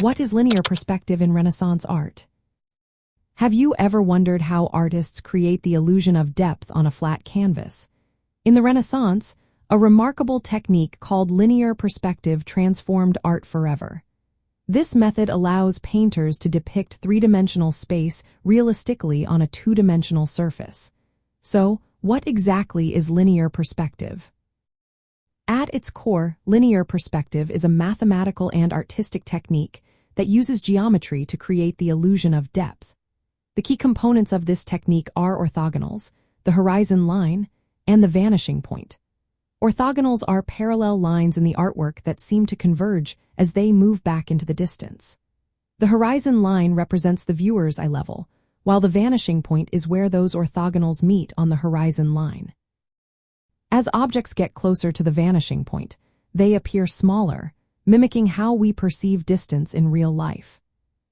What is linear perspective in Renaissance art? Have you ever wondered how artists create the illusion of depth on a flat canvas? In the Renaissance, a remarkable technique called linear perspective transformed art forever. This method allows painters to depict three-dimensional space realistically on a two-dimensional surface. So, what exactly is linear perspective? At its core, linear perspective is a mathematical and artistic technique that uses geometry to create the illusion of depth. The key components of this technique are orthogonals, the horizon line, and the vanishing point. Orthogonals are parallel lines in the artwork that seem to converge as they move back into the distance. The horizon line represents the viewer's eye level, while the vanishing point is where those orthogonals meet on the horizon line. As objects get closer to the vanishing point, they appear smaller, mimicking how we perceive distance in real life.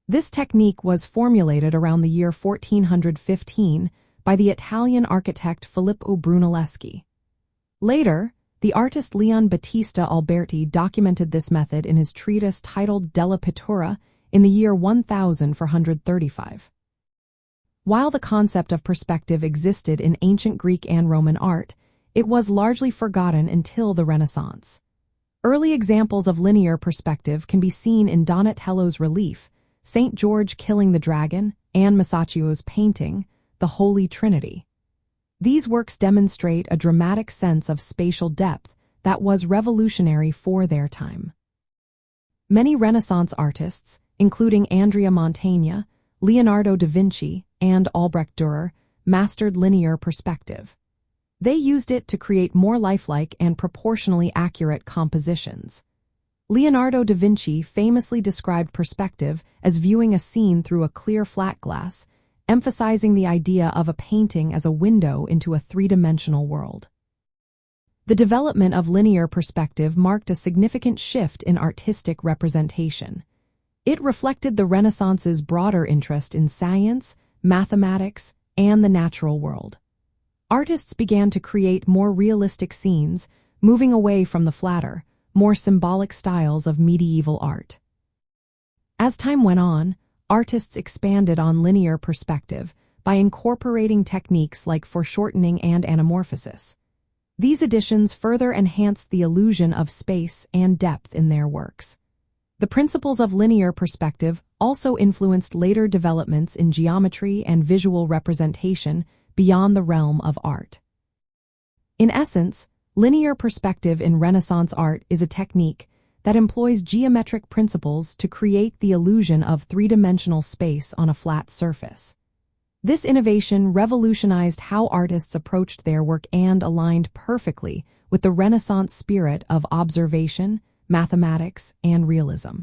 This technique was formulated around the year 1415 by the Italian architect Filippo Brunelleschi. Later, the artist Battista Alberti documented this method in his treatise titled Della Pittura in the year 1435. While the concept of perspective existed in ancient Greek and Roman art, it was largely forgotten until the Renaissance. Early examples of linear perspective can be seen in Donatello's relief, St. George killing the dragon, and Masaccio's painting, The Holy Trinity. These works demonstrate a dramatic sense of spatial depth that was revolutionary for their time. Many Renaissance artists, including Andrea Mantegna, Leonardo da Vinci, and Albrecht Dürer, mastered linear perspective. They used it to create more lifelike and proportionally accurate compositions. Leonardo da Vinci famously described perspective as viewing a scene through a clear flat glass, emphasizing the idea of a painting as a window into a three-dimensional world. The development of linear perspective marked a significant shift in artistic representation. It reflected the Renaissance's broader interest in science, mathematics, and the natural world. Artists began to create more realistic scenes, moving away from the flatter, more symbolic styles of medieval art. As time went on, artists expanded on linear perspective by incorporating techniques like foreshortening and anamorphosis. These additions further enhanced the illusion of space and depth in their works. The principles of linear perspective also influenced later developments in geometry and visual representation beyond the realm of art. In essence, linear perspective in Renaissance art is a technique that employs geometric principles to create the illusion of three-dimensional space on a flat surface. This innovation revolutionized how artists approached their work and aligned perfectly with the Renaissance spirit of observation, mathematics, and realism.